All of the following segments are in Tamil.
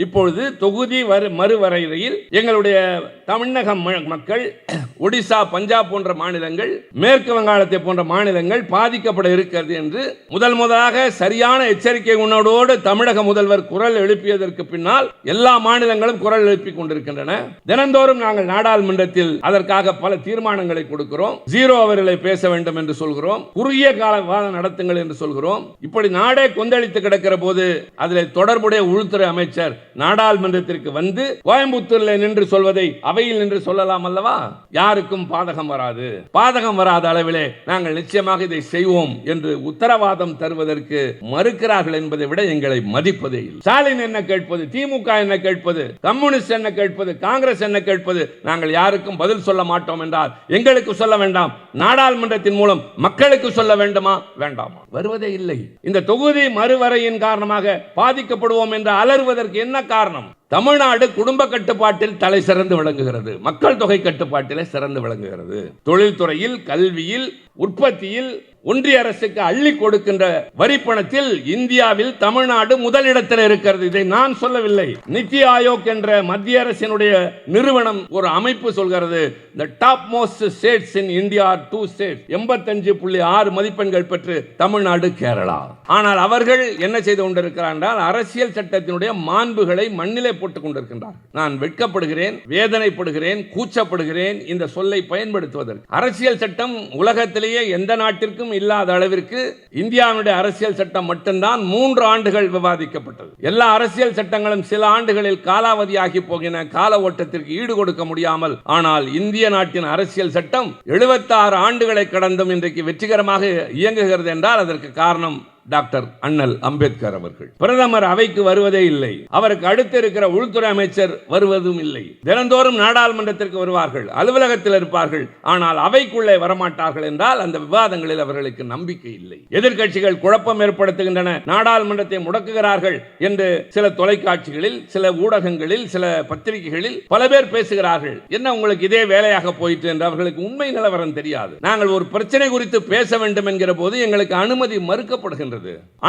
இப்பொழுது தொகுதி மறுவரையறையில் எங்களுடைய தமிழக மக்கள் ஒடிசா, பஞ்சாப் போன்ற மாநிலங்கள், மேற்கு வங்காளத்தை போன்ற மாநிலங்கள் பாதிக்கப்பட இருக்கிறது என்று முதலாக சரியான எச்சரிக்கை உணர்வோடு தமிழக முதல்வர் குரல் எழுப்பியதற்கு பின்னால் எல்லா மாநிலங்களும் குரல் எழுப்பிக் கொண்டிருக்கின்றன. தினந்தோறும் நாங்கள் நாடாளுமன்றத்தில் அதற்காக பல தீர்மானங்களை கொடுக்கிறோம். 0 அவர்களை பேச வேண்டும் என்று சொல்கிறோம். குறுகிய கால விவாதம் நடத்துங்கள் என்று சொல்கிறோம். இப்படி நாடே கொந்தளித்து கிடக்கிற போது அதில் தொடர்புடைய உள்துறை அமைச்சர் நாடாளுமன்றத்திற்கு வந்து கோயம்புத்தூரில் நின்று சொல்வதை அவையில் நின்று சொல்லலாம் அல்லவா? யாருக்கும் பாதகம் வராது. பாதகம் வராத அளவிலே நாங்கள் நிச்சயமாக இதை செய்வோம் என்று உத்தரவாதம் தருவதற்கு மறுக்கிறார்கள் என்பதை விட எங்களை மதிப்பதே இல்லை. ஸ்டாலின் என்ன கேட்பது, திமுக என்ன கேட்பது, கம்யூனிஸ்ட் என்ன கேட்பது, காங்கிரஸ் என்ன கேட்பது? நாங்கள் யாருக்கும் பதில் சொல்ல மாட்டோம் என்றால் எங்களுக்கு சொல்ல வேண்டாம், நாடாளுமன்றத்தின் மூலம் மக்களுக்கு சொல்ல வேண்டுமா வேண்டாமா? வருவதே இல்லை. இந்த தொகுதி மறுவரையின் காரணமாக பாதிக்கப்படுவோம் என்று அலறுவதற்கு என்ன காரணம்? தமிழ்நாடு குடும்ப கட்டுப்பாட்டில் தலை சிறந்து விளங்குகிறது. மக்கள் தொகை கட்டுப்பாட்டிலே சிறந்து விளங்குகிறது. தொழில்துறையில், கல்வியில், உற்பத்தியில் ஒன்றிய அரசுக்கு அள்ளி கொடுக்கின்ற வரிப்பணத்தில் இந்தியாவில் தமிழ்நாடு முதலிடத்தில் இருக்கிறது. இதை நான் சொல்லவில்லை. நித்தி ஆயோக் என்ற மத்திய அரசினுடைய நிறுவனம் ஒரு அமைப்பு சொல்கிறது. The top most states in India are 2 states. 85.6 மதிப்பெண்கள் பெற்று தமிழ்நாடு, கேரளா. ஆனால் அவர்கள் என்ன செய்து கொண்டிருக்கிறார் என்றால் அரசியல் சட்டத்தினுடைய மாண்புகளை மண்ணிலே போட்டுக் கொண்டிருக்கின்றார். நான் வெட்கப்படுகிறேன், வேதனைப்படுகிறேன், கூச்சப்படுகிறேன் இந்த சொல்லை பயன்படுத்துவதற்கு. அரசியல் சட்டம் உலகத்திலேயே எந்த நாட்டிற்கும் இல்லாத அளவிற்கு இந்தியாவுடைய அரசியல் சட்டம் மட்டும்தான் 3 ஆண்டுகள் விவாதிக்கப்பட்டது. எல்லா அரசியல் சட்டங்களும் சில ஆண்டுகளில் காலாவதியாகி போகின, கால ஓட்டத்திற்கு ஈடு கொடுக்க முடியாமல். ஆனால் இந்திய நாட்டின் அரசியல் சட்டம் 76 ஆண்டுகளை கடந்தும் இன்றைக்கு வெற்றிகரமாக இயங்குகிறது என்றால் அதற்கு காரணம் டாக்டர் அண்ணல் அம்பேத்கர் அவர்கள். பிரதமர் அவைக்கு வருவதே இல்லை. அவருக்கு அடுத்து இருக்கிற உள்துறை அமைச்சர் வருவதும் இல்லை. தினந்தோறும் நாடாளுமன்றத்திற்கு வருவார்கள், அலுவலகத்தில் இருப்பார்கள், ஆனால் அவைக்குள்ளே வரமாட்டார்கள் என்றால் அந்த விவாதங்களில் அவர்களுக்கு நம்பிக்கை இல்லை. எதிர்க்கட்சிகள் குழப்பம் ஏற்படுத்துகின்றன, நாடாளுமன்றத்தை முடக்குகிறார்கள் என்று சில தொலைக்காட்சிகளில், சில ஊடகங்களில், சில பத்திரிகைகளில் பல பேர் பேசுகிறார்கள். என்ன உங்களுக்கு இதே வேலையாக போயிட்டு என்று அவர்களுக்கு உண்மை நிலவரம் தெரியாது. நாங்கள் ஒரு பிரச்சனை குறித்து பேச வேண்டும் என்கிற போது எங்களுக்கு அனுமதி மறுக்கப்படுகின்றது.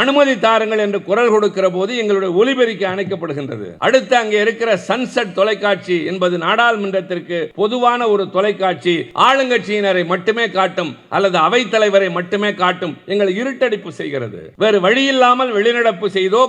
அனுமதி தாருங்கள் என்று குரல் கொடுக்கிற போது எங்களுடைய ஒலிபெருக்கி அணைக்கப்படுகின்றது. அடுத்து அங்கே இருக்கிற சன்செட் தொலைக்காட்சி என்பது நாடாளுமன்றத்திற்கு பொதுவான ஒரு தொலைக்காட்சி. ஆளுங்கட்சியினரை மட்டுமே காட்டும் அல்லது அவை தலைவரை மட்டுமே காட்டும். எங்களை இருட்டடிப்பு செய்கிறது. வேறு வழி இல்லாமல் வெளிநடப்பு செய்தோ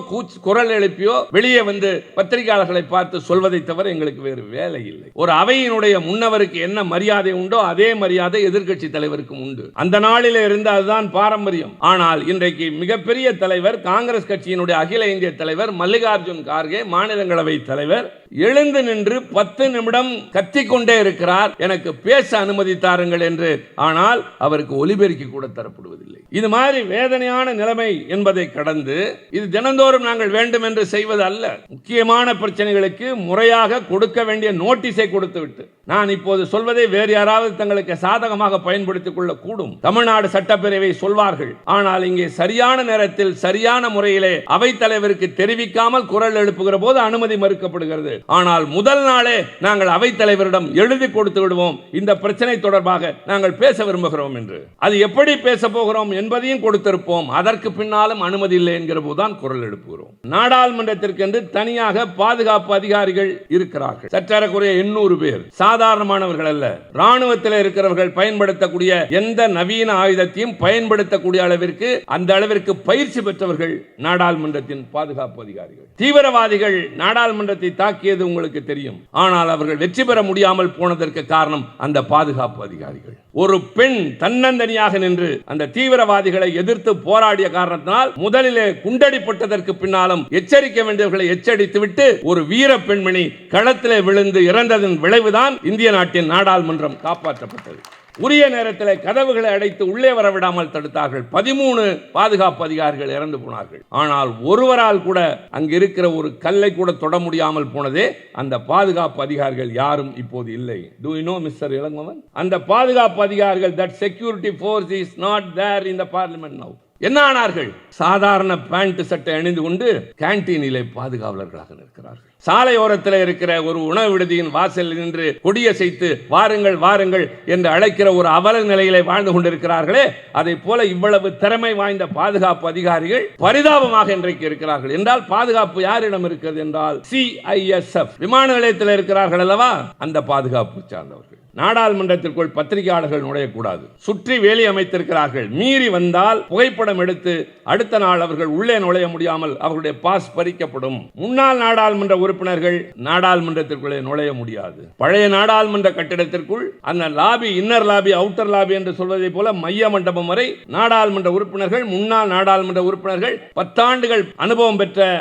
குரல் எழுப்பியோ வெளியே வந்து பத்திரிகையாளர்களை பார்த்து சொல்வதை தவிர எங்களுக்கு வேறு வேலை இல்லை. ஒரு அவையினுடைய முன்னவருக்கு என்ன மரியாதை உண்டோ அதே மரியாதை எதிர்க்கட்சி தலைவருக்கும் உண்டு. அந்த நாளிலே இருந்து அதுதான் பாரம்பரியம். ஆனால் இன்றைக்கு மிகப்பெரிய தலைவர், காங்கிரஸ் கட்சியினுடைய அகில இந்திய தலைவர் மல்லிகார்ஜுன் கார்கே, மாநிலங்களவை தலைவர், எழுந்து நின்று 10 நிமிடம் கத்திக்கொண்டே இருக்கிறார், எனக்கு பேச அனுமதி தாருங்கள் என்று. ஆனால் அவருக்கு ஒலிபெருக்கி கூட தரப்படுவதில்லை. இது மாதிரி வேதனையான நிலைமை என்பதை கடந்து இது தினந்தோறும் நாங்கள் வேண்டும் என்று செய்வது அல்ல. முக்கியமான பிரச்சனைகளுக்கு முறையாக கொடுக்க வேண்டிய நோட்டீஸை கொடுத்துவிட்டு நான் இப்போது சொல்வதை வேறு யாராவது தங்களுக்கு சாதகமாக பயன்படுத்திக் கொள்ள கூடும். தமிழ்நாடு சட்டப்பேரவை சொல்வார்கள், ஆனால் இங்கே சரியான நேரத்தில் சரியான முறையிலே அவைத் தலைவருக்கு தெரிவிக்காமல் குரல் எழுப்புகிற போது அனுமதி மறுக்கப்படுகிறது. ஆனால் முதல் நாளே நாங்கள் அவைத் தலைவரிடம் எழுதி கொடுத்து விடுவோம், இந்த பிரச்சனை தொடர்பாக நாங்கள் பேச விரும்புகிறோம் என்று. அது எப்படி பேச போகிறோம் என்பதையும் கொடுத்திருப்போம். அதற்கு பின்னாலும் அனுமதி இல்லை என்கிற போதுதான் குரல் எழுப்புகிறோம். நாடாளுமன்றத்திற்கு என்று தனியாக பாதுகாப்பு அதிகாரிகள் இருக்கிறார்கள். சற்றேறக்குறைய 800 பேர். சாதாரணமானவர்கள் அல்ல. ராணுவத்தில் இருக்கிறவர்கள் பயன்படுத்தக்கூடிய எந்த நவீன ஆயுதத்தையும் பயன்படுத்தக்கூடிய அளவிற்கு, அந்த அளவிற்கு பயிற்சி பெற்றவர்கள் நாடாளுமன்றத்தின் பாதுகாப்பு அதிகாரிகள். தீவிரவாதிகள் நாடாளுமன்றத்தை தாக்கியது உங்களுக்கு தெரியும். ஆனால் அவர்கள் வெற்றி பெற முடியாமல் போனதற்கு காரணம் அந்த பாதுகாப்பு அதிகாரிகள். ஒரு பெண் தன்னந்தனியாக நின்று அந்த தீவிரவாதிகளை எதிர்த்து போராடிய காரணத்தினால் முதலிலே குண்டடிப்பட்டதற்கு பின்னாலும் எச்சரிக்க வேண்டியவர்களை எச்சரித்துவிட்டு ஒரு வீர பெண்மணி களத்திலே விழுந்து இறந்ததன் விளைவுதான் இந்திய நாட்டின் நாடாளுமன்றம் காப்பாற்றப்பட்டது. உரிய நேரத்தில் கதவுகளை அடைத்து உள்ளே வரவிடாமல் தடுத்தார்கள். 13 பாதுகாப்பு அதிகாரிகள் இறந்து போனார்கள். ஆனால் ஒருவரால் கூட அங்கு இருக்கிற ஒரு கல்லை கூட தொட முடியாமல் போனதே அந்த பாதுகாப்பு அதிகாரிகள் யாரும் இப்போது இல்லை. Do you know Mr. Elangovan? அந்த பாதுகாப்பு அதிகாரிகள், that security force is not there in the parliament now. என்ன ஆனார்கள்? சாதாரண பேண்ட் சட்டை அணிந்து கொண்டு கேண்டீனிலே பாதுகாவலர்களாக நிற்கிறார்கள். சாலையோரத்தில் இருக்கிற ஒரு உணவு விடுதியின் வாசல் நின்று கொடியசைத்து வாருங்கள் வாருங்கள் என்று அழைக்கிற ஒரு அவல நிலையிலே வாழ்ந்து கொண்டிருக்கிறார்களே, அதை போல இவ்வளவு திறமை வாய்ந்த பாதுகாப்பு அதிகாரிகள் பரிதாபமாக இன்றைக்கு இருக்கிறார்கள். என்றால் பாதுகாப்பு யாரிடம் இருக்கிறது என்றால் CISF விமான நிலையத்தில் இருக்கிறார்கள் அல்லவா, அந்த பாதுகாப்பு சார்ந்தவர்கள். நாடாளுமன்றத்திற்குள் பத்திரிகையாளர்கள் நுழையக்கூடாது, சுற்றி வேலி அமைத்திருக்கிறார்கள். மீறி வந்தால் புகைப்படம் எடுத்து அடுத்த நாள் அவர்கள் உள்ளே நுழைய முடியாமல் அவர்களுடைய பாஸ் பறிக்கப்படும். முன்னாள் நாடாளுமன்ற உறுப்பினர்கள் நாடாளுமன்றத்திற்குள்ளே நுழைய முடியாது. பழைய நாடாளுமன்ற கட்டிடத்திற்குள் அந்த lobby, inner lobby, outer lobby என்று சொல்வதை போல மைய மண்டபம் வரை நாடாளுமன்ற உறுப்பினர்கள், முன்னாள் நாடாளுமன்ற உறுப்பினர்கள், 10 ஆண்டுகள் அனுபவம் பெற்ற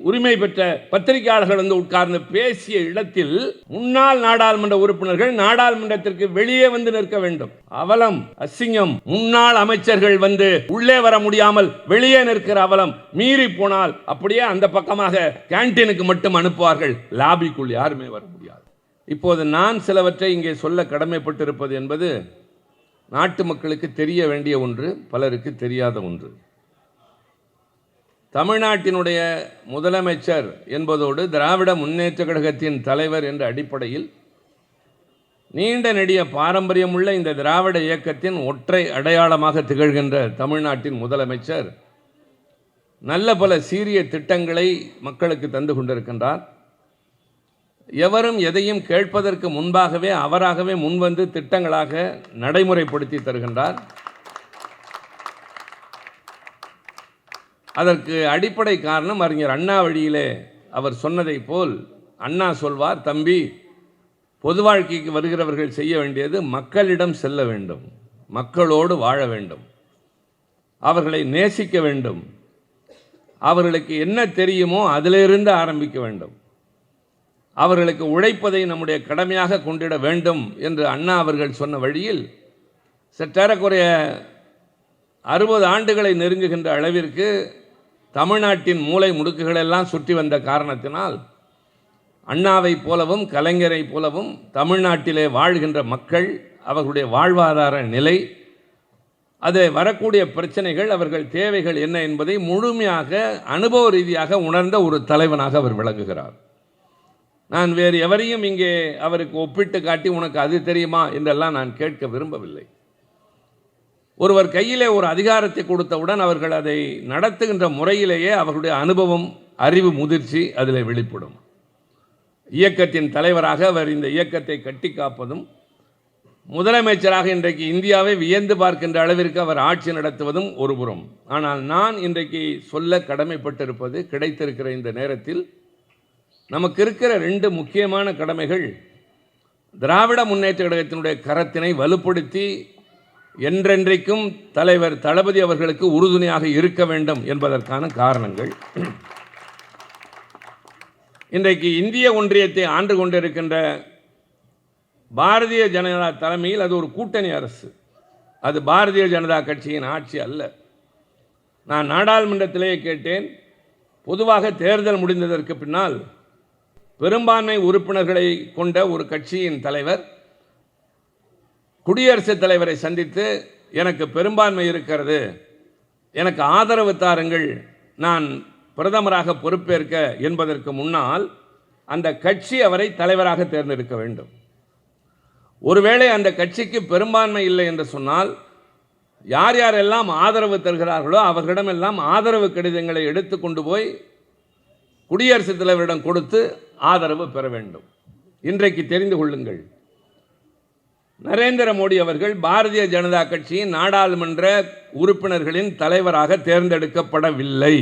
உரிமை பெற்ற பத்திரிகையாளர்கள் வந்து உட்கார்ந்து பேசிய இடத்தில் முன்னாள் நாடாளுமன்ற உறுப்பினர்கள் நாடாளுமன்றத்திற்கு வெளியே வந்து நிற்க வேண்டும். அவலம், அசிங்கம். முன்னாள் அமைச்சர்கள் வந்து உள்ளே வர முடியாமல் வெளியே நிற்கிற அவலம். மீறி போனால் அப்படியே அந்த பக்கமாக கேண்டீனுக்கு மட்டும் அனுப்புவார்கள், லாபிக்குள் யாருமே வர முடியாது. இப்போது நான் சிலவற்றை இங்கே சொல்ல கடமைப்பட்டிருப்பது என்பது நாட்டு மக்களுக்கு தெரிய வேண்டிய ஒன்று, பலருக்கு தெரியாத ஒன்று. தமிழ்நாட்டினுடைய முதலமைச்சர் என்பதோடு திராவிட முன்னேற்ற கழகத்தின் தலைவர் என்ற அடிப்படையில் நீண்ட நெடிய பாரம்பரியமுள்ள இந்த திராவிட இயக்கத்தின் ஒற்றை அடையாளமாக திகழ்கின்ற தமிழ்நாட்டின் முதலமைச்சர் நல்ல பல சீரிய திட்டங்களை மக்களுக்கு தந்து கொண்டிருக்கின்றார். எவரும் எதையும் கேட்பதற்கு முன்பாகவே அவராகவே முன்வந்து திட்டங்களாக நடைமுறைப்படுத்தி தருகின்றார். அதற்கு அடிப்படை காரணம் அறிஞர் அண்ணா வழியிலே அவர் சொன்னதை போல் அண்ணா சொல்வார், தம்பி, பொது வாழ்க்கைக்கு வருகிறவர்கள் செய்ய வேண்டியது மக்களிடம் செல்ல வேண்டும், மக்களோடு வாழ வேண்டும், அவர்களை நேசிக்க வேண்டும், அவர்களுக்கு என்ன தெரியுமோ அதிலிருந்து ஆரம்பிக்க வேண்டும், அவர்களுக்கு உழைப்பதை நம்முடைய கடமையாக கொண்டிட வேண்டும் என்று அண்ணா அவர்கள் சொன்ன வழியில் சற்றேறக்குறைய 60 ஆண்டுகளை நெருங்குகின்ற அளவிற்கு தமிழ்நாட்டின் மூலை முடுக்குகளெல்லாம் சுற்றி வந்த காரணத்தினால் அண்ணாவை போலவும் கலைஞரை போலவும் தமிழ்நாட்டிலே வாழ்கின்ற மக்கள், அவர்களுடைய வாழ்வாதார நிலை, அது வரக்கூடிய பிரச்சனைகள், அவர்கள் தேவைகள் என்ன என்பதை முழுமையாக அனுபவ ரீதியாக உணர்ந்த ஒரு தலைவனாக அவர் விளங்குகிறார். நான் வேறு எவரையும் இங்கே அவருக்கு ஒப்பிட்டு காட்டி உனக்கு அது தெரியுமா என்றெல்லாம் நான் கேட்க விரும்பவில்லை. ஒருவர் கையிலே ஒரு அதிகாரத்தை கொடுத்தவுடன் அவர்கள் அதை நடத்துகின்ற முறையிலேயே அவர்களுடைய அனுபவம், அறிவு, முதிர்ச்சி அதில் வெளிப்படும். இயக்கத்தின் தலைவராக அவர் இந்த இயக்கத்தை கட்டி காப்பதும், முதலமைச்சராக இன்றைக்கு இந்தியாவை வியந்து பார்க்கின்ற அளவிற்கு அவர் ஆட்சி நடத்துவதும் ஒருபுறம். ஆனால் நான் இன்றைக்கு சொல்ல கடமைப்பட்டிருப்பது, கிடைத்திருக்கிற இந்த நேரத்தில் நமக்கு இருக்கிற 2 முக்கியமான கடமைகள் திராவிட முன்னேற்ற கழகத்தினுடைய கரத்தினை வலுப்படுத்தி என்றென்றைக்கும் தலைவர் தளபதி அவர்களுக்கு உறுதுணையாக இருக்க வேண்டும் என்பதற்கான காரணங்கள். இன்றைக்கு இந்திய ஒன்றியத்தை ஆண்டு கொண்டிருக்கின்ற பாரதிய ஜனதா தலைமையில் அது ஒரு கூட்டணி அரசு, அது பாரதிய ஜனதா கட்சியின் ஆட்சி அல்ல. நான் நாடாளுமன்றத்திலேயே கேட்டேன், பொதுவாக தேர்தல் முடிந்ததற்கு பின்னால் பெரும்பான்மை உறுப்பினர்களை கொண்ட ஒரு கட்சியின் தலைவர் குடியரசுத் தலைவரை சந்தித்து, எனக்கு பெரும்பான்மை இருக்கிறது, எனக்கு ஆதரவு தாருங்கள், நான் பிரதமராக பொறுப்பேற்க என்பதற்கு முன்னால் அந்த கட்சி அவரை தலைவராக தேர்ந்தெடுக்க வேண்டும். ஒருவேளை அந்த கட்சிக்கு பெரும்பான்மை இல்லை என்று சொன்னால் யார் யாரெல்லாம் ஆதரவு தருகிறார்களோ அவர்களிடமெல்லாம் ஆதரவு கடிதங்களை எடுத்து கொண்டு போய் குடியரசுத் தலைவரிடம் கொடுத்து ஆதரவு பெற வேண்டும். இன்றைக்கு தெரிந்து கொள்ளுங்கள், நரேந்திர மோடி அவர்கள் பாரதிய ஜனதா கட்சியின் நாடாளுமன்ற உறுப்பினர்களின் தலைவராக தேர்ந்தெடுக்கப்படவில்லை.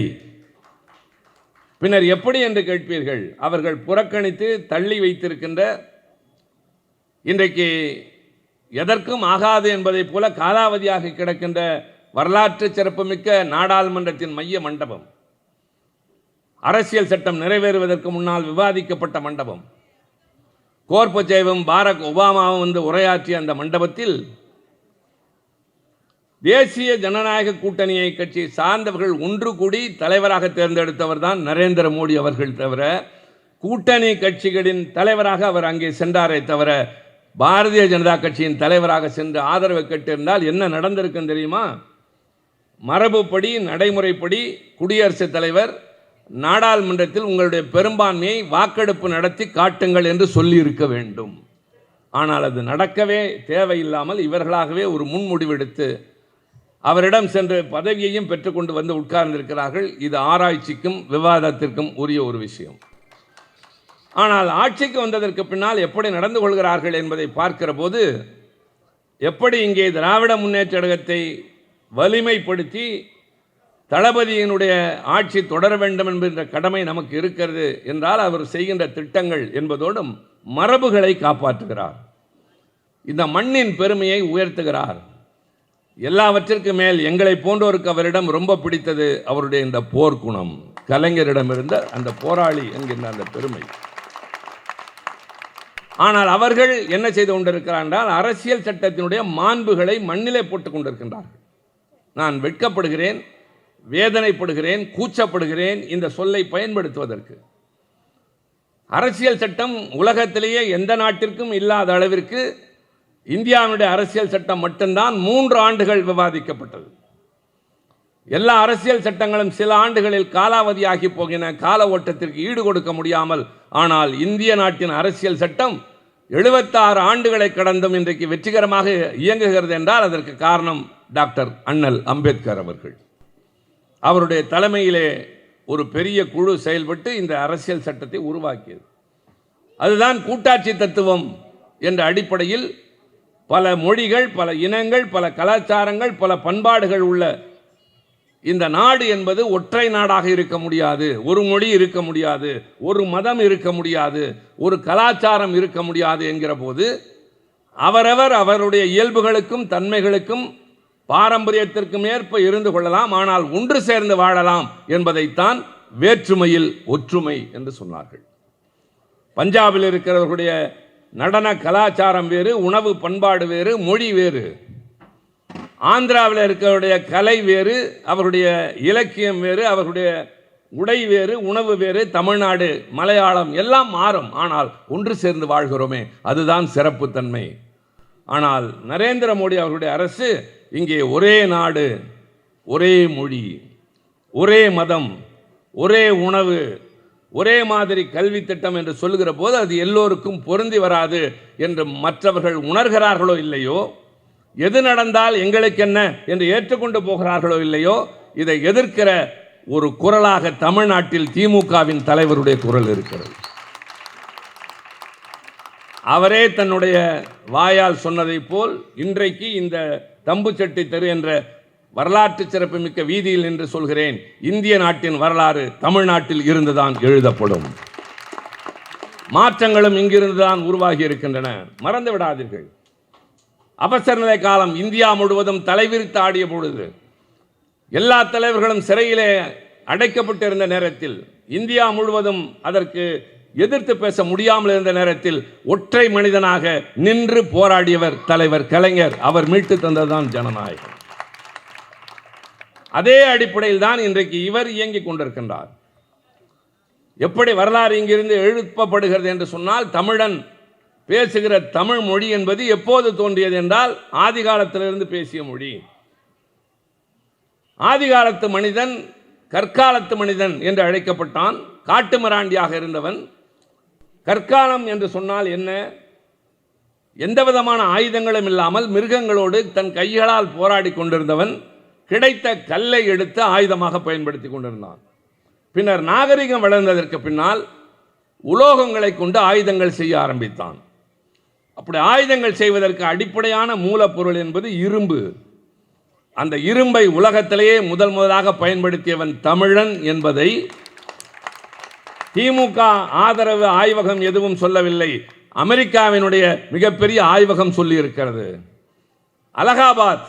பின்னர் எப்படி என்று கேட்பீர்கள். அவர்கள் புறக்கணித்து தள்ளி வைத்திருக்கின்ற, இன்றைக்கு எதற்கும் ஆகாது என்பதை போல காலாவதியாக கிடக்கின்ற வரலாற்று சிறப்புமிக்க நாடாளுமன்றத்தின் மைய மண்டபம், அரசியல் சட்டம் நிறைவேறுவதற்கு முன்னால் விவாதிக்கப்பட்ட மண்டபம், கோர்பச்சேவும் பாரக் ஒபாமாவும் வந்து உரையாற்றிய அந்த மண்டபத்தில் தேசிய ஜனநாயக கூட்டணியை கட்சி சார்ந்தவர்கள் ஒன்று கூடி தலைவராக தேர்ந்தெடுத்தவர் தான் நரேந்திர மோடி அவர்கள். தவிர கூட்டணி கட்சிகளின் தலைவராக அவர் அங்கே சென்றாரே தவிர பாரதிய ஜனதா கட்சியின் தலைவராக சென்று ஆதரவு கேட்டிருந்தால் என்ன நடந்திருக்கும் தெரியுமா? மரபுப்படி நடைமுறைப்படி குடியரசுத் தலைவர் நாடாளுமன்றத்தில் உங்களுடைய பெரும்பான்மையை வாக்கெடுப்பு நடத்தி காட்டுங்கள் என்று சொல்லியிருக்க வேண்டும். ஆனால் அது நடக்கவே தேவையில்லாமல் இவர்களாகவே ஒரு முன்முடிவெடுத்து அவரிடம் சென்று பதவியையும் பெற்றுக்கொண்டு வந்து உட்கார்ந்திருக்கிறார்கள். இது ஆராய்ச்சிக்கும் விவாதத்திற்கும் உரிய ஒரு விஷயம். ஆனால் ஆட்சிக்கு வந்ததற்கு பின்னால் எப்படி நடந்து கொள்கிறார்கள் என்பதை பார்க்கிற போது, எப்படி இங்கே திராவிட முன்னேற்ற கழகத்தை வலிமைப்படுத்தி தளபதியினுடைய ஆட்சி தொடர வேண்டும் என்கின்ற கடமை நமக்கு இருக்கிறது என்றால் அவர் செய்கின்ற திட்டங்கள் என்பதோடும் மரபுகளை காப்பாற்றுகிறார், இந்த மண்ணின் பெருமையை உயர்த்துகிறார். எல்லாவற்றிற்கு மேல் எங்களை போன்றோருக்கு அவரிடம் ரொம்ப பிடித்தது அவருடைய இந்த போர்க்குணம், கலைஞரிடம் இருந்த அந்த போராளி என்கின்ற அந்த பெருமை. ஆனால் அவர்கள் என்ன செய்து கொண்டிருக்கிறார் என்றால் அரசியல் சட்டத்தினுடைய மாண்புகளை மண்ணிலே போட்டுக் கொண்டிருக்கின்றார்கள். நான் வெட்கப்படுகிறேன், வேதனைப்படுகிறேன், கூச்சப்படுகிறேன் இந்த சொல்லை பயன்படுத்துவதற்கு. அரசியல் சட்டம் உலகத்திலேயே எந்த நாட்டிற்கும் இல்லாத அளவிற்கு இந்தியாவுடைய அரசியல் சட்டம் மட்டும்தான் 3 ஆண்டுகள் விவாதிக்கப்பட்டது. எல்லா அரசியல் சட்டங்களும் சில ஆண்டுகளில் காலாவதியாகி போகின, கால ஓட்டத்திற்கு ஈடு கொடுக்க முடியாமல். ஆனால் இந்திய நாட்டின் அரசியல் சட்டம் 76 ஆண்டுகளை கடந்தும் இன்றைக்கு வெற்றிகரமாக இயங்குகிறது என்றால் அதற்கு காரணம் டாக்டர் அண்ணல் அம்பேத்கர் அவர்கள். அவருடைய தலைமையிலே ஒரு பெரிய குழு செயல்பட்டு இந்த அரசியல் சட்டத்தை உருவாக்கியது. அதுதான் கூட்டாட்சி தத்துவம் என்ற அடிப்படையில் பல மொழிகள், பல இனங்கள், பல கலாச்சாரங்கள், பல பண்பாடுகள் உள்ள இந்த நாடு என்பது ஒற்றை நாடாக இருக்க முடியாது. ஒரு மொழி இருக்க முடியாது, ஒரு மதம் இருக்க முடியாது, ஒரு கலாச்சாரம் இருக்க முடியாது என்கிற போது அவரவர் அவருடைய இயல்புகளுக்கும் தன்மைகளுக்கும் பாரம்பரியத்திற்கும் ஏற்ப இருந்து கொள்ளலாம், ஆனால் ஒன்று சேர்ந்து வாழலாம் என்பதைத்தான் வேற்றுமையில் ஒற்றுமை என்று சொன்னார்கள். பஞ்சாபில் இருக்கிறவர்களுடைய நடன கலாச்சாரம் வேறு, உணவு பண்பாடு வேறு, மொழி வேறு. ஆந்திராவில் இருக்கிறவருடைய கலை வேறு, அவருடைய இலக்கியம் வேறு, அவருடைய உடை வேறு, உணவு வேறு. தமிழ்நாடு, மலையாளம் எல்லாம் மாறும், ஆனால் ஒன்று சேர்ந்து வாழ்கிறோமே அதுதான் சிறப்புத்தன்மை. ஆனால் நரேந்திர மோடி அவருடைய அரசு இங்கே ஒரே நாடு, ஒரே மொழி, ஒரே மதம், ஒரே உணவு, ஒரே மாதிரி கல்வி திட்டம் என்று சொல்லுகிற போது அது எல்லோருக்கும் பொருந்தி வராது என்று மற்றவர்கள் உணர்கிறார்களோ இல்லையோ, எது நடந்தால் எங்களுக்கு என்ன என்று ஏற்றுக்கொண்டு போகிறார்களோ இல்லையோ, இதை எதிர்க்கிற ஒரு குரலாக தமிழ்நாட்டில் திமுகவின் தலைவருடைய குரல் இருக்கிறது. அவரே தன்னுடைய வாயால் சொன்னதை போல் இன்றைக்கு இந்த தம்புச்செட்டி தெரு என்ற வரலாற்று சிறப்புமிக்க வீதியில் என்று சொல்கிறேன், இந்திய நாட்டின் வரலாறு தமிழ்நாட்டில் இருந்துதான் எழுதப்படும். மாற்றங்களும் இங்கிருந்துதான் உருவாகி இருக்கின்றன. மறந்து விடாதீர்கள், அவசர நிலை காலம் இந்தியா முழுவதும் தலைவிரித்து ஆடிய பொழுது, எல்லா தலைவர்களும் சிறையிலே அடைக்கப்பட்டிருந்த நேரத்தில், இந்தியா முழுவதும் அதற்கு எதிர்த்து பேச முடியாமல் இருந்த நேரத்தில் ஒற்றை மனிதனாக நின்று போராடியவர் தலைவர் கலைஞர். அவர் மீட்டு தந்ததுதான் ஜனநாயகம். அதே அடிப்படையில் தான் இன்றைக்கு இவர் இயங்கிக் கொண்டிருக்கின்றார். எப்படி வரலாறு இங்கிருந்து எழுப்பப்படுகிறது என்று சொன்னால், தமிழன் பேசுகிற தமிழ் மொழி என்பது எப்போது தோன்றியது என்றால் ஆதி காலத்திலிருந்து பேசிய மொழி. ஆதி காலத்து மனிதன் கற்காலத்து மனிதன் என்று அழைக்கப்பட்டான். காட்டுமிராண்டியாக இருந்தவன். கற்காலம் என்று சொன்னால் என்ன? எந்த விதமான ஆயுதங்களும் இல்லாமல் மிருகங்களோடு தன் கைகளால் போராடி கொண்டிருந்தவன். கிடைத்த கல்லை எடுத்து ஆயுதமாக பயன்படுத்தி கொண்டிருந்தான். பின்னர் நாகரிகம் வளர்ந்ததற்கு பின்னால் உலோகங்களை கொண்டு ஆயுதங்கள் செய்ய ஆரம்பித்தான். அப்படி ஆயுதங்கள் செய்வதற்கு அடிப்படையான மூலப்பொருள் என்பது இரும்பு. அந்த இரும்பை உலகத்திலேயே முதலாக பயன்படுத்தியவன் தமிழன் என்பதை திமுக ஆதரவு ஆய்வகம் எதுவும் சொல்லவில்லை, அமெரிக்காவினுடைய மிகப்பெரிய ஆய்வகம் சொல்லி இருக்கிறது. அலகாபாத்,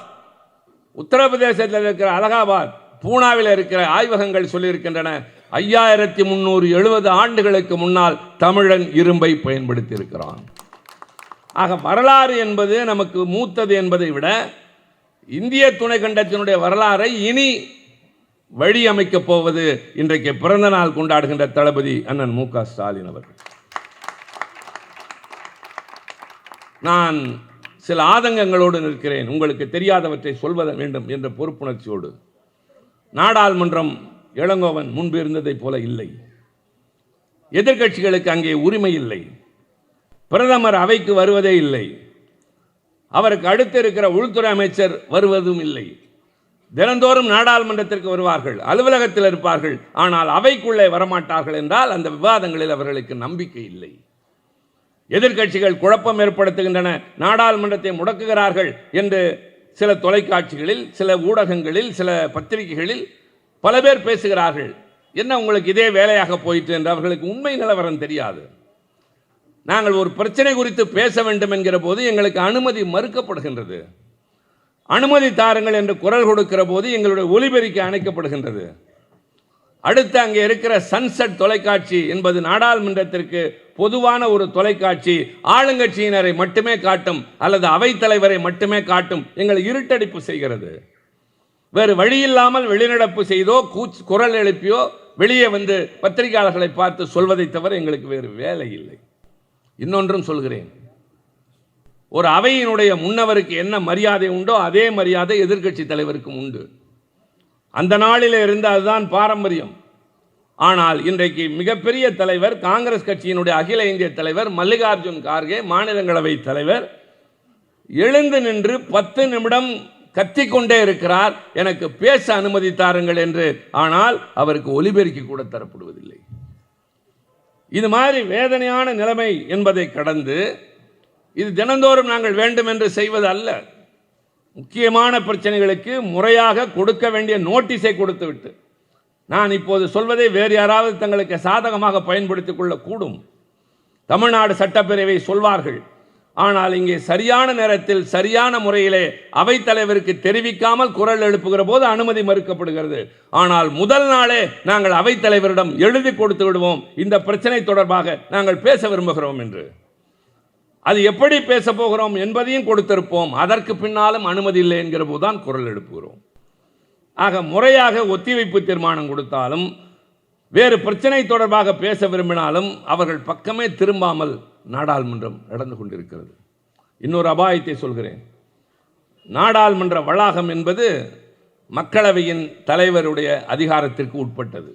உத்தரப்பிரதேசத்தில் இருக்கிற அலகாபாத், பூனாவில் இருக்கிற ஆய்வகங்கள் சொல்லியிருக்கின்றன, 5370 ஆண்டுகளுக்கு முன்னால் தமிழன் இரும்பை பயன்படுத்தி இருக்கிறான். ஆக வரலாறு என்பது நமக்கு மூத்தது என்பதை விட இந்திய துணைக்கண்டத்தினுடைய வரலாறை இனி வழி அமைக்கப் போவது இன்றைக்கு பிறந்த நாள் கொண்டாடுகின்ற தளபதி அண்ணன் மு க ஸ்டாலின் அவர்கள். நான் சில ஆதங்கங்களோடு நிற்கிறேன், உங்களுக்கு தெரியாதவற்றை சொல்வத வேண்டும் என்ற பொறுப்புணர்ச்சியோடு. நாடாளுமன்றம் இளங்கோவன் முன்பு இருந்ததை போல இல்லை. எதிர்க்கட்சிகளுக்கு அங்கே உரிமை இல்லை. பிரதமர் அவைக்கு வருவதே இல்லை. அவருக்கு அடுத்து இருக்கிற உள்துறை அமைச்சர் வருவதும் இல்லை. தினந்தோறும் நாடாளுமன்றத்திற்கு வருவார்கள், அலுவலகத்தில் இருப்பார்கள், ஆனால் அவைக்குள்ளே வரமாட்டார்கள் என்றால் அந்த விவாதங்களில் அவர்களுக்கு நம்பிக்கை இல்லை. எதிர்க்கட்சிகள் குழப்பம் ஏற்படுத்துகின்றன, நாடாளுமன்றத்தை முடக்குகிறார்கள் என்று சில தொலைக்காட்சிகளில், சில ஊடகங்களில், சில பத்திரிகைகளில் பல பேர் பேசுகிறார்கள். என்ன உங்களுக்கு இதே வேலையாக போயிட்டு என்று அவர்களுக்கு உண்மை நிலவரம் தெரியாது. நாங்கள் ஒரு பிரச்சனை குறித்து பேச வேண்டும் என்கிற போது எங்களுக்கு அனுமதி மறுக்கப்படுகின்றது. அனுமதி தாருங்கள் என்று குரல் கொடுக்கிற போது எங்களுடைய ஒலிபெருக்கி அணைக்கப்படுகின்றது. அடுத்து அங்கே இருக்கிற சன்செட் தொலைக்காட்சி என்பது நாடாளுமன்றத்திற்கு பொதுவான ஒரு தொலைக்காட்சி, ஆளுங்கட்சியினரை மட்டுமே காட்டும் அல்லது அவைத்தலைவரை மட்டுமே காட்டும். எங்களை இருட்டடிப்பு செய்கிறது. வேறு வழியில்லாமல் வெளிநடப்பு செய்தோ குரல் எழுப்பியோ வெளியே வந்து பத்திரிகையாளர்களை பார்த்து சொல்வதை தவிர எங்களுக்கு வேறு வேலை இல்லை. இன்னொன்றும் சொல்கிறேன், ஒரு அவையினுடைய முன்னவருக்கு என்ன மரியாதை உண்டோ அதே மரியாதை எதிர்க்கட்சி தலைவருக்கும் உண்டு. அந்த நாளில் இருந்து அதுதான் பாரம்பரியம். ஆனால் இன்றைக்கு மிகப்பெரிய தலைவர், காங்கிரஸ் கட்சியினுடைய அகில இந்திய தலைவர் மல்லிகார்ஜுன் கார்கே, மாநிலங்களவை தலைவர், எழுந்து நின்று 10 நிமிடம் கத்திக்கொண்டே இருக்கிறார், எனக்கு பேச அனுமதி தாருங்கள் என்று. ஆனால் அவருக்கு ஒலிபெருக்கி கூட தரப்படுவதில்லை. இது மாதிரி வேதனையான நிலைமை என்பதை கடந்து, இது தினந்தோறும் நாங்கள் வேண்டும் என்று செய்வது அல்ல. முக்கியமான பிரச்சனைகளுக்கு முறையாக கொடுக்க வேண்டிய நோட்டீஸை கொடுத்துவிட்டு, நான் இப்போது சொல்வதை வேறு யாராவது தங்களுக்கு சாதகமாக பயன்படுத்திக் கொள்ளக்கூடும். தமிழ்நாடு சட்டப்பேரவை சொல்வார்கள். ஆனால் இங்கே சரியான நேரத்தில் சரியான முறையிலே அவைத்தலைவருக்கு தெரிவிக்காமல் குரல் எழுப்புகிற போது அனுமதி மறுக்கப்படுகிறது. ஆனால் முதல் நாளே நாங்கள் அவைத்தலைவரிடம் எழுதி கொடுத்து விடுவோம், இந்த பிரச்சனை தொடர்பாக நாங்கள் பேச விரும்புகிறோம் என்று. அது எப்படி பேச போகிறோம் என்பதையும் கொடுத்திருப்போம். அதற்கு பின்னாலும் அனுமதி இல்லை என்கிற போதுதான் குரல் எழுப்புகிறோம். ஆக முறையாக ஒத்திவைப்பு தீர்மானம் கொடுத்தாலும், வேறு பிரச்சனை தொடர்பாக பேச விரும்பினாலும் அவர்கள் பக்கமே திரும்பாமல் நாடாளுமன்றம் நடந்து கொண்டிருக்கிறது. இன்னொரு அபாயத்தை சொல்கிறேன். நாடாளுமன்ற வளாகம் என்பது மக்களவையின் தலைவருடைய அதிகாரத்திற்கு உட்பட்டது.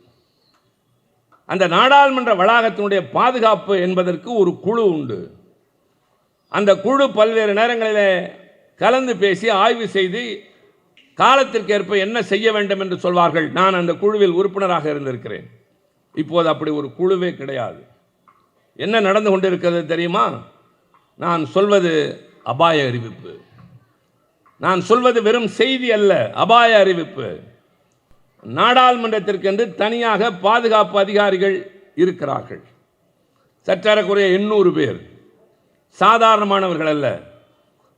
அந்த நாடாளுமன்ற வளாகத்தினுடைய பாதுகாப்பு என்பதற்கு ஒரு குழு உண்டு. அந்த குழு பல்வேறு நேரங்களிலே கலந்து பேசி ஆய்வு செய்து காலத்திற்கு ஏற்ப என்ன செய்ய வேண்டும் என்று சொல்வார்கள். நான் அந்த குழுவில் உறுப்பினராக இருந்திருக்கிறேன். இப்போது அப்படி ஒரு குழுவே கிடையாது. என்ன நடந்து கொண்டிருக்கிறது தெரியுமா? நான் சொல்வது அபாய அறிவிப்பு. நான் சொல்வது வெறும் செய்தி அல்ல, அபாய அறிவிப்பு. நாடாளுமன்றத்திற்கென்று தனியாக பாதுகாப்பு அதிகாரிகள் இருக்கிறார்கள். சற்றேறக்குறைய 800 பேர். சாதாரணமானவர்கள் அல்ல.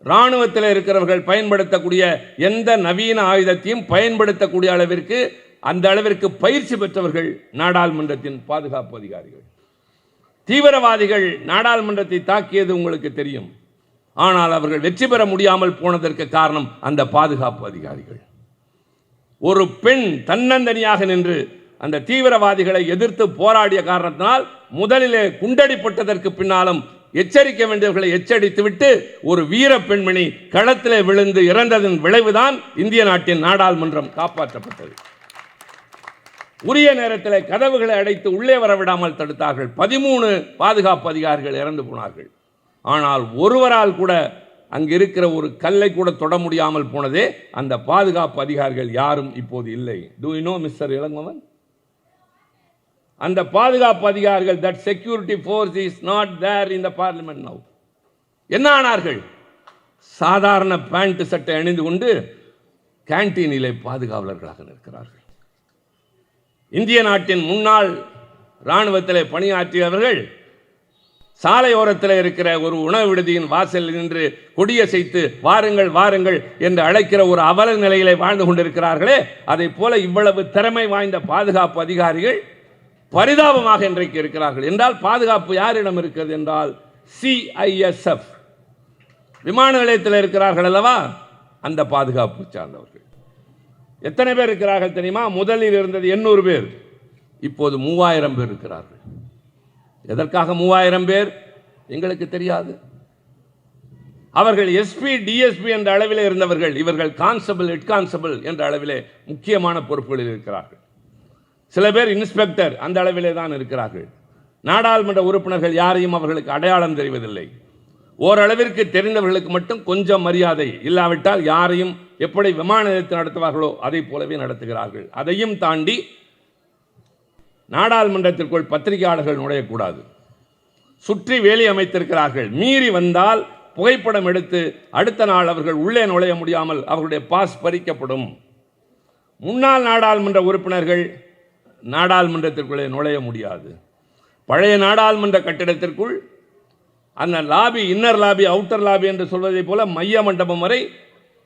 இராணுவத்தில் இருக்கிறவர்கள் பயன்படுத்தக்கூடிய எந்த நவீன ஆயுதத்தையும் பயன்படுத்தக்கூடிய அளவிற்கு, அந்த அளவிற்கு பயிற்சி பெற்றவர்கள் நாடாளுமன்றத்தின் பாதுகாப்பு அதிகாரிகள். தீவிரவாதிகள் நாடாளுமன்றத்தை தாக்கியது உங்களுக்கு தெரியும். ஆனால் அவர்கள் வெற்றி பெற முடியாமல் போனதற்கு காரணம் அந்த பாதுகாப்பு அதிகாரிகள். ஒரு பெண் தன்னந்தனியாக நின்று அந்த தீவிரவாதிகளை எதிர்த்து போராடிய காரணத்தினால் முதலிலே குண்டடிப்பட்டதற்கு பின்னாலும் எச்சரிக்க வேண்டியவர்களை எச்சரித்துவிட்டு ஒரு வீர பெண்மணி களத்திலே விழுந்து இறந்ததன் விளைவுதான் இந்திய நாட்டின் நாடாளுமன்றம் காப்பாற்றப்பட்டது. உரிய நேரத்தில் கதவுகளை அடைத்து உள்ளே வரவிடாமல் தடுத்தார்கள். 13 பாதுகாப்பு அதிகாரிகள் இறந்து போனார்கள். ஆனால் ஒருவரால் கூட அங்கு இருக்கிற ஒரு கல்லை கூட தொட முடியாமல் போனதே அந்த பாதுகாப்பு அதிகாரிகள் யாரும் இப்போது இல்லை. Do you know mister Elangovan? அந்த பாதுகாப்பு அதிகாரிகள், that security force is not there in the parliament now. என்ன ஆனார்கள்? சாதாரண பேண்ட் சட்டை அணிந்து கொண்டு கேன்டீனிலே பாதுகாவலர்களாக நிற்கிறார்கள். இந்திய நாட்டின் முன்னாள் இராணுவத்திலே பணியாற்றியவர்கள் சாலையோரத்தில் இருக்கிற ஒரு உணவு விடுதியின் வாசலில் நின்று கொடியசைத்து வாருங்கள் வாருங்கள் என்று அழைக்கிற ஒரு அவல நிலையிலே வாழ்ந்து கொண்டிருக்கிறார்களே, அதை போல இவ்வளவு திறமை வாய்ந்த பாதுகாப்பு அதிகாரிகள் பரிதாபமாக இன்றைக்கு இருக்கிறார்கள். என்றால் பாதுகாப்பு யாரிடம் இருக்கிறது என்றால் CISF விமான நிலையத்தில் இருக்கிறார்கள் அல்லவா, அந்த பாதுகாப்பு சார்ந்தவர்கள். எத்தனை பேர் இருக்கிறார்கள் தெரியுமா? முதலில் இருந்தது 800 பேர், இப்போது 3000 பேர் இருக்கிறார்கள். எதற்காக 3000 பேர் எங்களுக்கு தெரியாது. அவர்கள் எஸ்பி டிஎஸ்பி என்ற அளவிலே இருந்தவர்கள், இவர்கள் கான்ஸ்டபிள் ஹெட் கான்ஸ்டபிள் என்ற அளவிலே முக்கியமான பொறுப்புகளில் இருக்கிறார்கள். சில பேர் இன்ஸ்பெக்டர் அந்த அளவிலே தான் இருக்கிறார்கள். நாடாளுமன்ற உறுப்பினர்கள் யாரையும் அவர்களுக்கு அடையாளம் தெரிவதில்லை. ஓரளவிற்கு தெரிந்தவர்களுக்கு மட்டும் கொஞ்சம் மரியாதை, இல்லாவிட்டால் யாரையும் எப்படி விமான நிலையத்தில் நடத்துவார்களோ அதை போலவே நடத்துகிறார்கள். அதையும் தாண்டி நாடாளுமன்றத்திற்குள் பத்திரிகையாளர்கள் நுழையக்கூடாது. சுற்றி வேலி அமைத்திருக்கிறார்கள். மீறி வந்தால் புகைப்படம் எடுத்து அடுத்த நாள் அவர்கள் உள்ளே நுழைய முடியாமல் அவர்களுடைய பாஸ் பறிக்கப்படும். முன்னாள் நாடாளுமன்ற உறுப்பினர்கள் நாடாளுமன்றத்திற்குள்ளே நுழைய முடியாது. பழைய நாடாளுமன்ற கட்டிடத்திற்குள் அந்த lobby, inner lobby, outer lobby என்று சொல்வதை போல மைய மண்டபம் வரை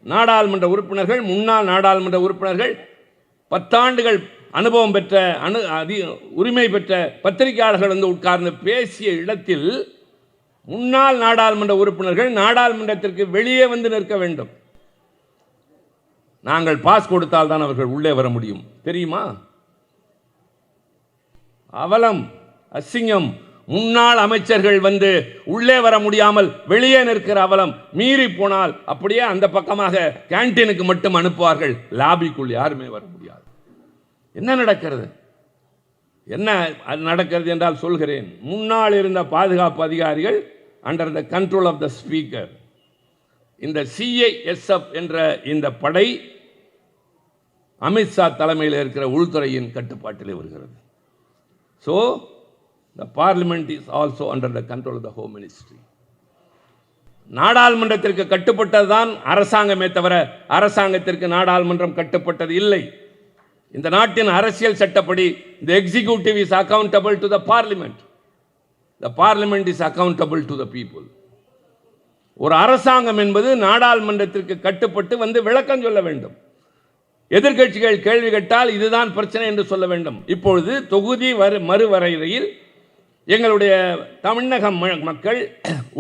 நாடாளுமன்ற உறுப்பினர்கள், முன்னாள் நாடாளுமன்ற உறுப்பினர்கள், 10 ஆண்டுகள் அனுபவம் பெற்ற உரிமை பெற்ற பத்திரிகையாளர்கள் வந்து உட்கார்ந்து பேசிய இடத்தில் முன்னாள் நாடாளுமன்ற உறுப்பினர்கள் நாடாளுமன்றத்திற்கு வெளியே வந்து நிற்க வேண்டும். நாங்கள் பாஸ் கொடுத்தால் தான் அவர்கள் உள்ளே வர முடியும். தெரியுமா? அவலம், அசிங்கம். முன்னாள் அமைச்சர்கள் வந்து உள்ளே வர முடியாமல் வெளியே நிற்கிற அவலம். மீறி போனால் அப்படியே அந்த பக்கமாக கேன்டீனுக்கு மட்டும் அனுப்புவார்கள். லாபிக்குள் யாருமே வர முடியாது. என்ன நடக்கிறது? என்ன நடக்கிறது என்றால் சொல்கிறேன். முன்னால் இருந்த பாதுகாப்பு அதிகாரிகள் under the control of the speaker. இந்த CISF என்ற இந்த படை அமித்ஷா தலைமையில் இருக்கிற உள்துறையின் கட்டுப்பாட்டில் வருகிறது. So the parliament is also under the control of the home ministry. நாடாளுமன்றத்திற்கு கட்டுப்பட்டதுதான் அரசாங்கமே தவிர அரசாங்கத்திற்கு நாடாளுமன்றம் கட்டுப்பட்டது இல்லை. இந்த நாட்டின் அரசியல் சட்டப்படி the executive is accountable to the parliament. The parliament is accountable to the people. ஒரு அரசாங்கம் என்பது நாடாளுமன்றத்திற்கு கட்டுப்பட்டு வந்து விளக்கம் சொல்ல வேண்டும். எதிர்க்கட்சிகள் கேள்வி கேட்டால் இதுதான் பிரச்சனை என்று சொல்ல வேண்டும். இப்பொழுது தொகுதி மறுவரையறையில் எங்களுடைய தமிழக மக்கள்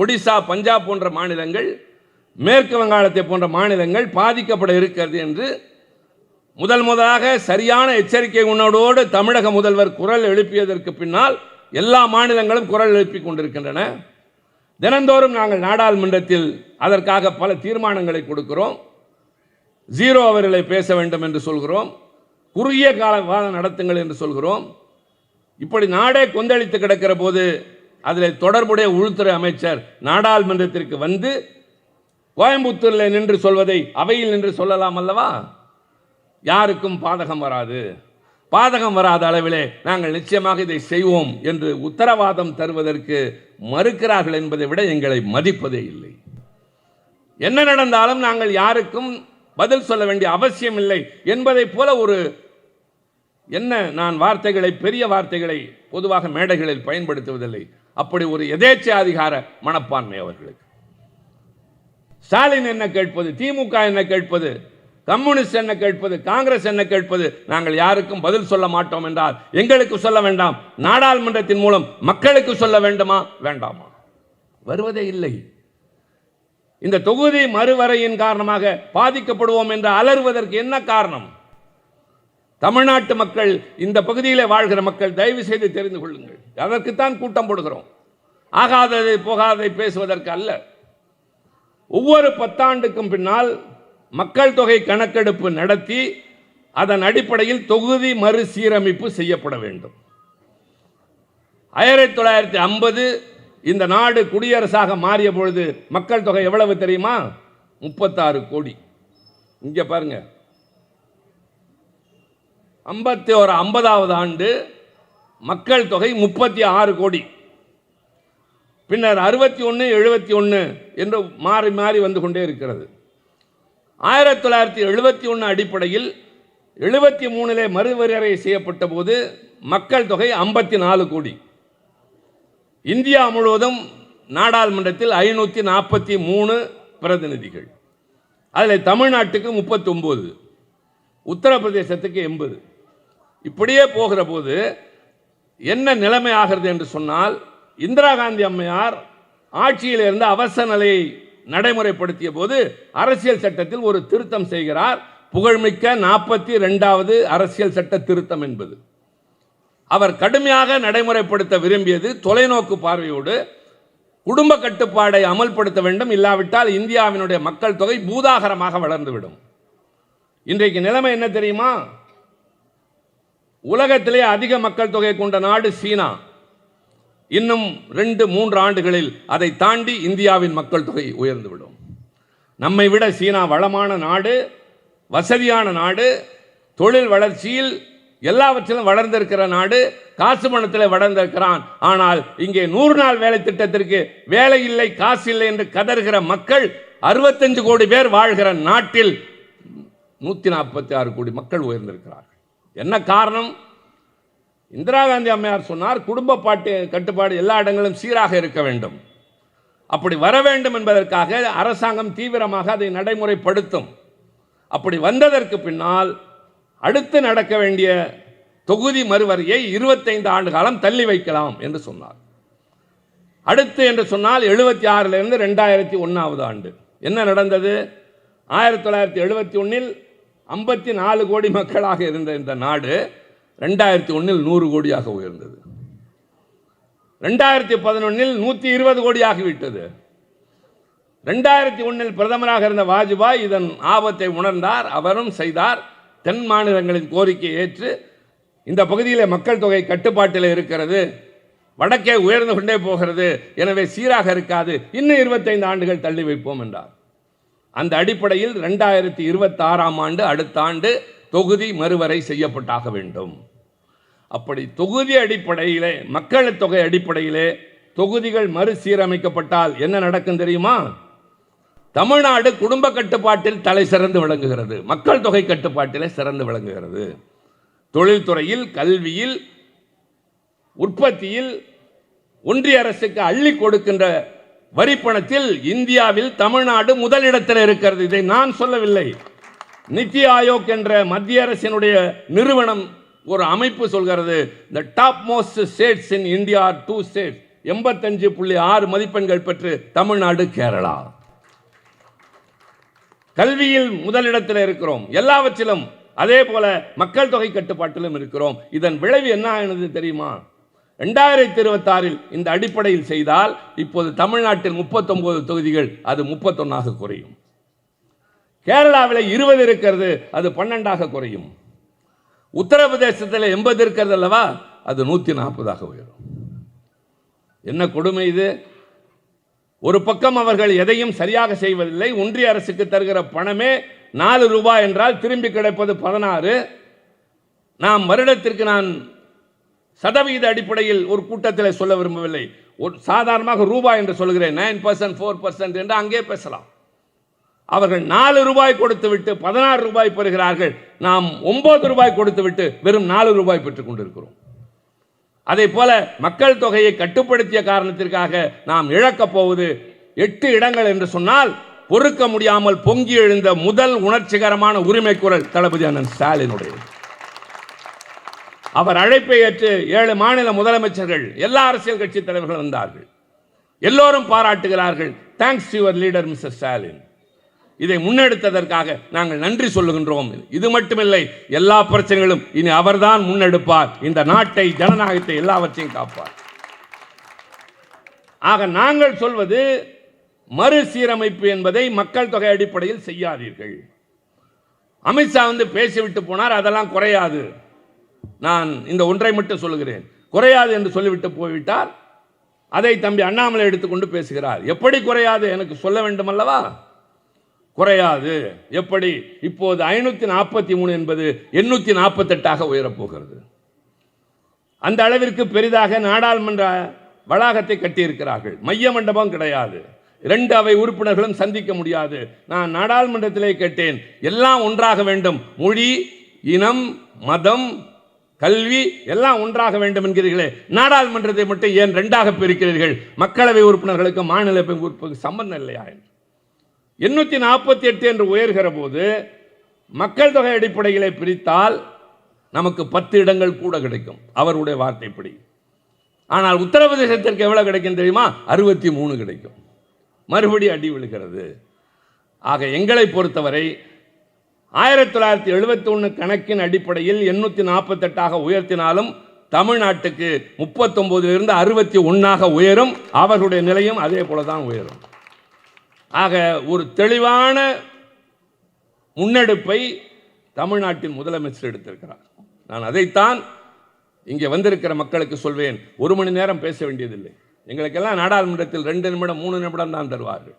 ஒடிசா, பஞ்சாப் போன்ற மாநிலங்கள், மேற்கு வங்காளத்தை போன்ற மாநிலங்கள் பாதிக்கப்பட இருக்கிறது என்று முதலாக சரியான எச்சரிக்கை உணர்வோடு தமிழக முதல்வர் குரல் எழுப்பியதற்கு பின்னால் எல்லா மாநிலங்களும் குரல் எழுப்பிக் கொண்டிருக்கின்றன. தினந்தோறும் நாங்கள் நாடாளுமன்றத்தில் அதற்காக பல தீர்மானங்களை கொடுக்கிறோம். 0 அவர்களை பேச வேண்டும் என்று சொல்கிறோம். குறுகிய கால வாதம் நடத்துங்கள் என்று சொல்கிறோம். இப்படி நாடே கொந்தளித்து கிடக்கிற போது அதில் தொடர்புடைய உள்துறை அமைச்சர் நாடாளுமன்றத்திற்கு வந்து கோயம்புத்தூரில் நின்று சொல்வதை அவையில் நின்று சொல்லலாம் அல்லவா? யாருக்கும் பாதகம் வராது. பாதகம் வராத அளவிலே நாங்கள் நிச்சயமாக இதை செய்வோம் என்று உத்தரவாதம் தருவதற்கு மறுக்கிறார்கள் என்பதை விட எங்களை மதிப்பதே இல்லை. என்ன நடந்தாலும் நாங்கள் யாருக்கும் பதில் சொல்ல வேண்டிய அவசியம் இல்லை என்பதை போல ஒரு நான் வார்த்தைகளை, பெரிய வார்த்தைகளை பொதுவாக மேடைகளில் பயன்படுத்துவதில்லை. அப்படி ஒரு எதேச்சாதிகார மனப்பான்மை அவர்களுக்கு. ஸ்டாலின் என்ன கேட்பது, திமுக என்ன கேட்பது, கம்யூனிஸ்ட் என்ன கேட்பது, காங்கிரஸ் என்ன கேட்பது, நாங்கள் யாருக்கும் பதில் சொல்ல மாட்டோம் என்றால் எங்களுக்கு சொல்ல வேண்டாம், நாடாளுமன்றத்தின் மூலம் மக்களுக்கு சொல்ல வேண்டுமா வேண்டாமா? வருவதே இல்லை. இந்த தொகுதி மறுவரையின் காரணமாக பாதிக்கப்படுவோம் என்று அலறுவதற்கு என்ன காரணம்? தமிழ்நாட்டு மக்கள், இந்த பகுதியில் வாழ்கிற மக்கள் தயவு செய்து தெரிந்து கொள்ளுங்கள். அதற்குத்தான் கூட்டம் போடுகிறோம். ஆகாததை போகாததை பேசுவதற்கு அல்ல. ஒவ்வொரு 10 ஆண்டுக்கும் பின்னால் மக்கள் தொகை கணக்கெடுப்பு நடத்தி அதன் அடிப்படையில் தொகுதி மறுசீரமைப்பு செய்யப்பட வேண்டும். 1950 இந்த நாடு குடியரசாக மாறிய பொழுது மக்கள் தொகை எவ்வளவு தெரியுமா? 36 கோடி. இங்க பாருங்க, 50வது ஆண்டு மக்கள் தொகை 36 கோடி. பின்னர் 61, 71 என்று மாறி மாறி வந்து கொண்டே இருக்கிறது. 1971 அடிப்படையில் 73 மறுவரையறை செய்யப்பட்ட போது மக்கள் தொகை 54 கோடி. இந்தியா முழுவதும் நாடாளுமன்றத்தில் 543 பிரதிநிதிகள். அதில் தமிழ்நாட்டுக்கு 39, உத்தரப்பிரதேசத்துக்கு 80. இப்படியே போகிற போது என்ன நிலைமை ஆகிறது என்று சொன்னால், இந்திரா காந்தி அம்மையார் ஆட்சியில் இருந்து அவசர நிலையை நடைமுறைப்படுத்திய போது அரசியல் சட்டத்தில் ஒரு திருத்தம் செய்கிறார். புகழ்மிக்க 42வது அரசியல் சட்ட திருத்தம் என்பது. அவர் கடுமையாக நடைமுறைப்படுத்த விரும்பியது தொலைநோக்கு பார்வையோடு குடும்ப கட்டுப்பாடை அமல்படுத்த வேண்டும். இல்லாவிட்டால் இந்தியாவினுடைய மக்கள் தொகை பூதாகரமாக வளர்ந்துவிடும். இன்றைக்கு நிலைமை என்ன தெரியுமா? உலகத்திலே அதிக மக்கள் தொகை கொண்ட நாடு சீனா. இன்னும் 2-3 ஆண்டுகளில் அதை தாண்டி இந்தியாவின் மக்கள் தொகை உயர்ந்துவிடும். நம்மை விட சீனா வளமான நாடு, வசதியான நாடு, தொழில் வளர்ச்சியில் எல்லாவற்றிலும் வளர்ந்திருக்கிற நாடு, காசு பணத்தில் வளர்ந்திருக்கிறான். ஆனால் இங்கே 100 நாள் வேலை திட்டத்திற்கு வேலை இல்லை, காசு இல்லை என்று கதறுகிற மக்கள் 65 கோடி பேர் வாழ்கிற நாட்டில் 146 கோடி மக்கள் உயர்ந்திருக்கிறார்கள். என்ன காரணம்? இந்திரா காந்தி அம்மையார் சொன்னார், குடும்ப கட்டுப்பாடு எல்லா இடங்களிலும் சீராக இருக்க வேண்டும். அப்படி வர வேண்டும் என்பதற்காக அரசாங்கம் தீவிரமாக அதை நடைமுறைப்படுத்தும். அப்படி வந்ததற்கு பின்னால் அடுத்து நடக்க வேண்டிய தொகுதி மறுவரையை 25 ஆண்டு காலம் தள்ளி வைக்கலாம் என்று சொன்னார். அடுத்து என்று சொன்னால் 76லிருந்து 2001 ஆண்டு என்ன நடந்தது? 1971 54 கோடி மக்களாக இருந்த இந்த நாடு 2001 100 கோடியாக உயர்ந்தது. 2011 120 கோடியாகிவிட்டது. 2001 பிரதமராக இருந்த வாஜ்பாய் இதன் ஆபத்தை உணர்ந்தார், அவரும் செய்தார். தென் மாநிலங்களின் கோரிக்கையை ஏற்று இந்த பகுதியில் மக்கள் தொகை கட்டுப்பாட்டில் இருக்கிறது, வடக்கே உயர்ந்து கொண்டே போகிறது, எனவே சீராக இருக்காது, இன்னும் 25 ஆண்டுகள் தள்ளி வைப்போம் என்றார். அந்த அடிப்படையில் 2026 ஆண்டு அடுத்த ஆண்டு தொகுதி மறுவரை செய்யப்பட்டாக வேண்டும். அப்படி தொகுதி அடிப்படையிலே, மக்கள் தொகை அடிப்படையிலே தொகுதிகள் மறுசீரமைக்கப்பட்டால் என்ன நடக்கும் தெரியுமா? தமிழ்நாடு குடும்ப கட்டுப்பாட்டில் தலை சிறந்து விளங்குகிறது, மக்கள் தொகை கட்டுப்பாட்டிலே சிறந்து விளங்குகிறது. தொழில்துறையில், கல்வியில், உற்பத்தியில் ஒன்றிய அரசுக்கு அள்ளி கொடுக்கின்ற வரிப்பணத்தில் இந்தியாவில் தமிழ்நாடு முதலிடத்தில் இருக்கிறது. இதை நான் சொல்லவில்லை, நிதி ஆயோக் என்ற மத்திய அரசினுடைய நிறுவனம் ஒரு அமைப்பு சொல்கிறது. the top most states in India are 2 states. 85.6 மதிப்பெண்கள் பெற்று தமிழ்நாடு, கேரளா. கல்வியில் முதலிடத்தில் இருக்கிறோம், எல்லாவற்றிலும். அதே போல மக்கள் தொகை கட்டுப்பாட்டிலும் இருக்கிறோம். இதன் விளைவு என்ன ஆனது தெரியுமா? 2026 இந்த அடிப்படையில் செய்தால் இப்போது தமிழ்நாட்டில் 39 தொகுதிகள், அது 31 குறையும். கேரளாவில் 20 இருக்கிறது, அது 12 குறையும். உத்தரப்பிரதேசத்தில் 80 இருக்கிறது அல்லவா, அது 140 உயரும். என்ன கொடுமை இது! ஒரு பக்கம் அவர்கள் எதையும் சரியாக செய்வதில்லை. ஒன்றிய அரசுக்கு தருகிற பணமே 4 ரூபாய் என்றால் திரும்பி கிடைப்பது 16. நாம் வருடத்திற்கு, நான் சதவீத அடிப்படையில் ஒரு கூட்டத்தில் சொல்ல விரும்பவில்லை, ஒரு சாதாரணமாக ரூபாய் என்று சொல்கிறேன். 9%, 4% என்று அங்கே பேசலாம். அவர்கள் 4 ரூபாய் கொடுத்து விட்டு 16 ரூபாய் பெறுகிறார்கள். நாம் 9 ரூபாய் கொடுத்து விட்டு வெறும் 4 ரூபாய் பெற்றுக் கொண்டிருக்கிறோம். அதே போல மக்கள் தொகையை கட்டுப்படுத்திய காரணத்திற்காக நாம் இழக்கப் போவது 8 இடங்கள் என்று சொன்னால் பொறுக்க முடியாமல் பொங்கி எழுந்த முதல் உணர்ச்சிகரமான உரிமை குரல் தளபதி அண்ணன் ஸ்டாலினுடைய. அவர் அழைப்பை ஏற்று 7 மாநில முதலமைச்சர்கள், எல்லா அரசியல் கட்சி தலைவர்கள் வந்தார்கள். எல்லோரும் பாராட்டுகிறார்கள். Thanks to your leader mister Stalin. இதை முன்னெடுத்ததற்காக நாங்கள் நன்றி சொல்லுகின்றோம். இது மட்டுமில்லை, எல்லா பிரச்சனைகளும் இனி அவர்தான் முன்னெடுப்பார். இந்த நாட்டை, ஜனநாயகத்தை, எல்லாவற்றையும் காப்பார். ஆக நாங்கள் சொல்வது, மறுசீரமைப்பு என்பதை மக்கள் தொகை அடிப்படையில் செய்யாதீர்கள். அமித்ஷா பேசிவிட்டு போனார், அதெல்லாம் குறையாது. நான் இந்த ஒன்றை மட்டும் சொல்லுகிறேன், குறையாது என்று சொல்லிவிட்டு போய்விட்டார். அதை தம்பி அண்ணாமலை எடுத்துக்கொண்டு பேசுகிறார். எப்படி குறையாது எனக்கு சொல்ல வேண்டும் அல்லவா? குறையாது. எப்படி? இப்போது 543 என்பது 848 உயரப்போகிறது. அந்த அளவிற்கு பெரிதாக நாடாளுமன்ற வளாகத்தை கட்டியிருக்கிறார்கள். மைய மண்டபம் கிடையாது. 2 அவை உறுப்பினர்களும் சந்திக்க முடியாது. நான் நாடாளுமன்றத்திலே கேட்டேன், எல்லாம் ஒன்றாக வேண்டும், மொழி, இனம், மதம், கல்வி எல்லாம் ஒன்றாக வேண்டும் என்கிறீர்களே, நாடாளுமன்றத்தை மட்டும் ஏன் 2ஆக பிரிக்கிறீர்கள்? மக்களவை உறுப்பினர்களுக்கு மாநில உறுப்பினருக்கு சம்பந்தம் இல்லையா? 848 என்று உயர்கிற போது மக்கள் தொகை அடிப்படையிலே பிரித்தால் நமக்கு 10 இடங்கள் கூட கிடைக்கும், அவருடைய வார்த்தைப்படி. ஆனால் உத்தரப்பிரதேசத்திற்கு எவ்வளவு கிடைக்கும் தெரியுமா? 63 கிடைக்கும். மறுபடி அடி விழுகிறது. ஆக எங்களை பொறுத்தவரை 1971 கணக்கின் அடிப்படையில் 848 உயர்த்தினாலும் தமிழ்நாட்டுக்கு 39 61 உயரும். அவர்களுடைய நிலையும் அதே போலதான் உயரும். ஆக ஒரு தெளிவான முன்னெடுப்பை தமிழ்நாட்டின் முதலமைச்சர் எடுத்திருக்கிறார். நான் அதைத்தான் இங்கே வந்திருக்கிற மக்களுக்கு சொல்வேன். 1 மணி நேரம் பேச வேண்டியதில்லை. எங்களுக்கெல்லாம் நாடாளுமன்றத்தில் 2 நிமிடம் 3 நிமிடம் தான் தருவார்கள்.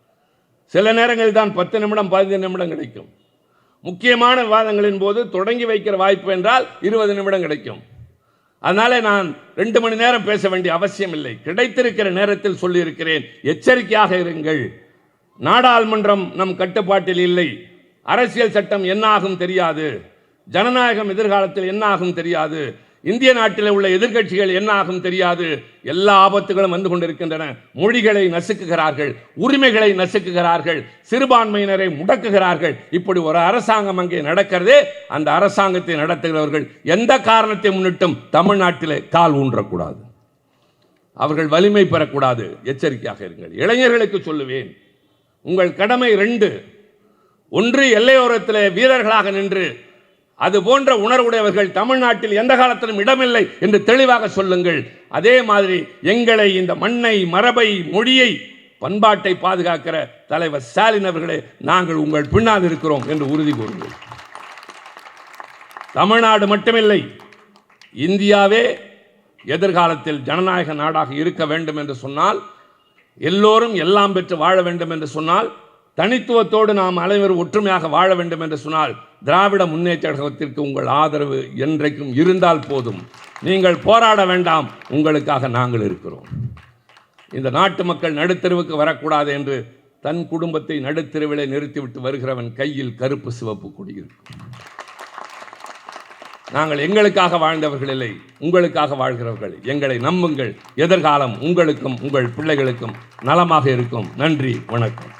சில நேரங்களில் தான் 10 நிமிடம் 15 நிமிடம் கிடைக்கும். முக்கியமான விவாதங்களின் போது தொடங்கி வைக்கிற வாய்ப்பு என்றால் 20 நிமிடம் கிடைக்கும். அதனால நான் 2 மணி நேரம் பேச வேண்டிய அவசியம் இல்லை. கிடைத்திருக்கிற நேரத்தில் சொல்லியிருக்கிறேன், எச்சரிக்கையாக இருங்கள். நாடாளுமன்றம் நம் கட்டுப்பாட்டில் இல்லை. அரசியல் சட்டம் என்ன ஆகும் தெரியாது. ஜனநாயகம் எதிர்காலத்தில் என்ன ஆகும் தெரியாது. இந்திய நாட்டில் உள்ள எதிர்க்கட்சிகள் என்ன ஆகும் தெரியாது. எல்லா ஆபத்துகளும் வந்து கொண்டிருக்கின்றன. மொழிகளை நசுக்குகிறார்கள், உரிமைகளை நசுக்குகிறார்கள், சிறுபான்மையினரை முடக்குகிறார்கள். இப்படி ஒரு அரசாங்கம் அங்கே நடக்கிறதே. அந்த அரசாங்கத்தை நடத்துகிறவர்கள் எந்த காரணத்தை முன்னிட்டும் தமிழ்நாட்டிலே கால் ஊன்றக்கூடாது. அவர்கள் வலிமை பெறக்கூடாது. எச்சரிக்கையாக இருங்கள். இளைஞர்களுக்கு சொல்லுவேன், உங்கள் கடமை 2. 1, எல்லையோரத்தில் வீரர்களாக நின்று அது போன்ற உணர்வுடையவர்கள் தமிழ்நாட்டில் எந்த காலத்திலும் இடமில்லை என்று தெளிவாக சொல்லுங்கள். அதே மாதிரி எங்களை, இந்த மண்ணை, மரபை, மொழியை, பண்பாட்டை பாதுகாக்கிற தலைவர் ஸ்டாலின் அவர்களே, நாங்கள் உங்கள் பின்னால் இருக்கிறோம் என்று உறுதி கூறுங்கள். தமிழ்நாடு மட்டுமில்லை, இந்தியாவே எதிர்காலத்தில் ஜனநாயக நாடாக இருக்க வேண்டும் என்று சொன்னால், எல்லோரும் எல்லாம் பெற்று வாழ வேண்டும் என்று சொன்னால், தனித்துவத்தோடு நாம் அனைவரும் ஒற்றுமையாக வாழ வேண்டும் என்று சொன்னால், திராவிட முன்னேற்ற கழகத்திற்கு உங்கள் ஆதரவு என்றைக்கும் இருந்தால் போதும். நீங்கள் போராட வேண்டாம், உங்களுக்காக நாங்கள் இருக்கிறோம். இந்த நாட்டு மக்கள் நடுத்தெருவுக்கு வரக்கூடாது என்று தன் குடும்பத்தை நடுத்தெருவிலே நிறுத்திவிட்டு வருகிறவன் கையில் கருப்பு சிவப்பு கொடி இருக்கும். நாங்கள் எங்களுக்காக வாழ்ந்தவர்கள் இல்லை, உங்களுக்காக வாழ்கிறவர்கள். எங்களை நம்புங்கள். எதிர்காலம் உங்களுக்கும் உங்கள் பிள்ளைகளுக்கும் நலமாக இருக்கும். நன்றி, வணக்கம்.